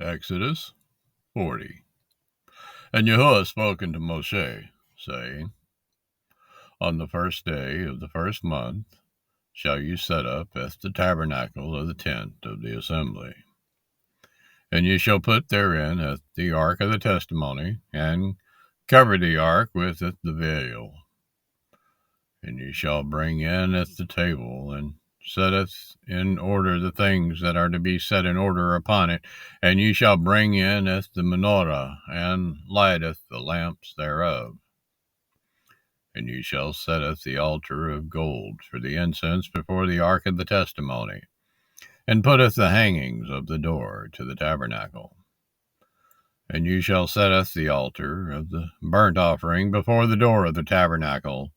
Exodus 40. And YAHUAH spoke unto Moshe, saying, On the first day of the first month shall you set up at the tabernacle of the tent of the assembly. And ye shall put therein at the ark of the testimony, and cover the ark with it the veil. And ye shall bring in at the table, and setteth in order the things that are to be set in order upon it, and ye shall bring in at the menorah, and lighteth the lamps thereof. And ye shall setteth the altar of gold for the incense before the ark of the testimony, and putteth the hangings of the door to the tabernacle. And ye shall setteth the altar of the burnt offering before the door of the tabernacle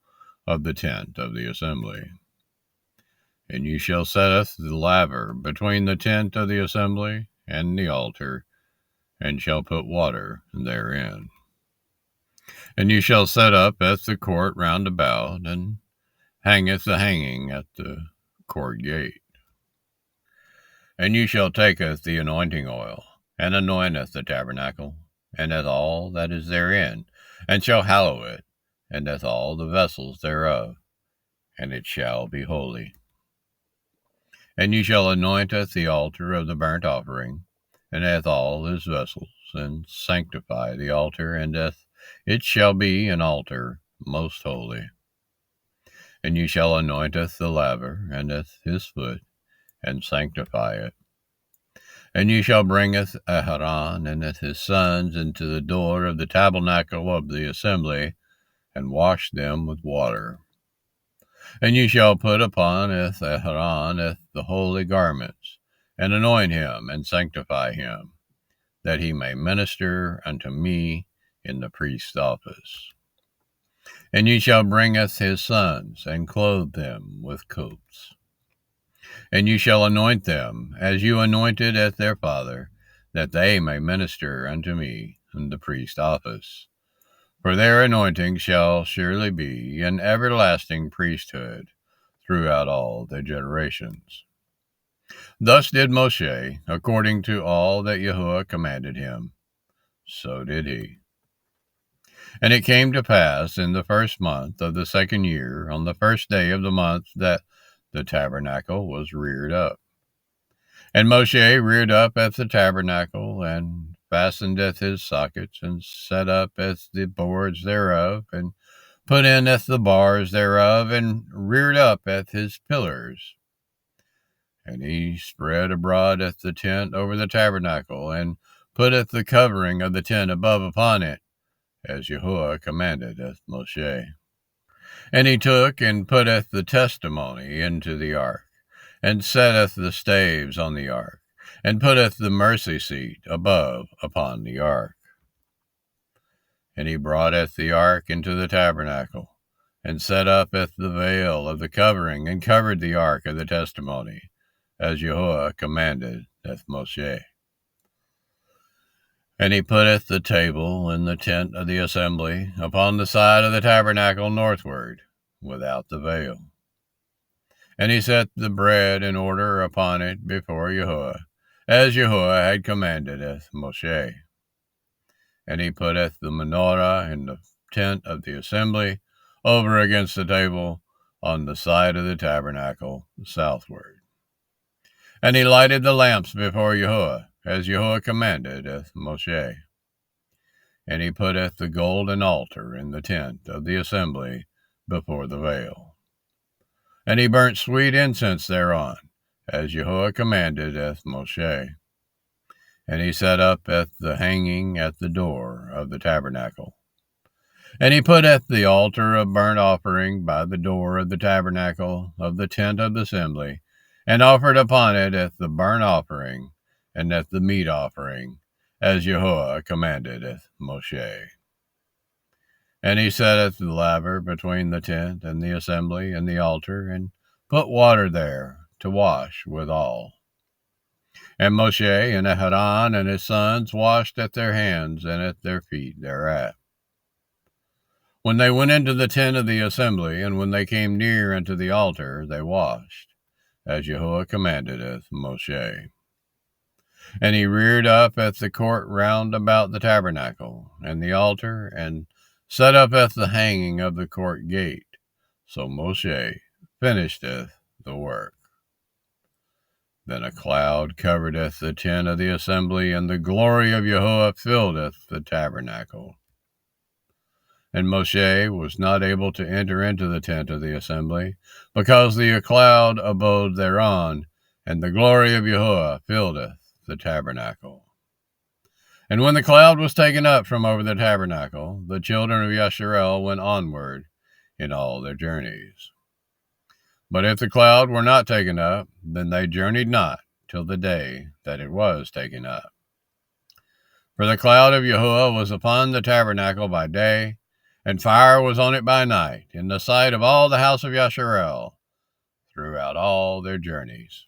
of the tent of the assembly. And ye shall setteth the laver between the tent of the assembly and the altar, and shall put water therein. And ye shall set up at the court round about, and hangeth the hanging at the court gate. And ye shall taketh the anointing oil, and anointeth the tabernacle, and at all that is therein, and shall hallow it, and at all the vessels thereof, and it shall be holy. And ye shall anointeth the altar of the burnt offering, and at all his vessels, and sanctify the altar, and it shall be an altar most holy. And ye shall anointeth the laver, and at his foot, and sanctify it. And ye shall bringeth Aaron and his sons into the door of the tabernacle of the assembly, and wash them with water. And ye shall put upon Aaron the holy garments, and anoint him, and sanctify him, that he may minister unto me in the priest's office. And ye shall bringeth his sons, and clothe them with coats. And ye shall anoint them, as you anointed at their father, that they may minister unto me in the priest's office. For their anointing shall surely be an everlasting priesthood throughout all their generations. Thus did Moshe, according to all that YAHUAH commanded him, so did he. And it came to pass in the first month of the second year, on the first day of the month, that the tabernacle was reared up. And Moshe reared up at the tabernacle, and fastened at his sockets, and set up at the boards thereof, and put in at the bars thereof, and reared up at his pillars. And he spread abroad at the tent over the tabernacle, and putteth the covering of the tent above upon it, as YAHUAH commanded Moshe. And he took and putteth the testimony into the ark, and setteth the staves on the ark, and putteth the mercy seat above upon the ark. And he broughteth the ark into the tabernacle, and set up at the veil of the covering, and covered the ark of the testimony, as YAHUAH commanded Moshe. And he putteth the table in the tent of the assembly upon the side of the tabernacle northward, without the veil. And he set the bread in order upon it before YAHUAH, as YAHUAH had commanded Moshe. And he putteth the menorah in the tent of the assembly, over against the table, on the side of the tabernacle southward. And he lighted the lamps before YAHUAH, as YAHUAH commanded Moshe. And he putteth the golden altar in the tent of the assembly before the veil. And he burnt sweet incense thereon, as YAHUAH commanded Moshe. And he set up at the hanging at the door of the tabernacle. And he putteth the altar of burnt offering by the door of the tabernacle of the tent of the assembly, and offered upon it at the burnt offering, and at the meat offering, as YAHUAH commanded Moshe. And he setteth the laver between the tent and the assembly and the altar, and put water there to wash withal. And Moshe and Aaron and his sons washed at their hands and at their feet thereat. When they went into the tent of the assembly, and when they came near unto the altar, they washed, as YAHUAH commanded Moshe. And he reared up at the court round about the tabernacle, and the altar, and set up at the hanging of the court gate. So Moshe finisheth the work. Then a cloud coveredeth the tent of the assembly, and the glory of YAHUAH filleth the tabernacle. And Moshe was not able to enter into the tent of the assembly, because the cloud abode thereon, and the glory of YAHUAH filleth the tabernacle. And when the cloud was taken up from over the tabernacle, the children of Yasharel went onward in all their journeys. But if the cloud were not taken up, then they journeyed not till the day that it was taken up. For the cloud of YAHUAH was upon the tabernacle by day, and fire was on it by night, in the sight of all the house of Yasharel, throughout all their journeys.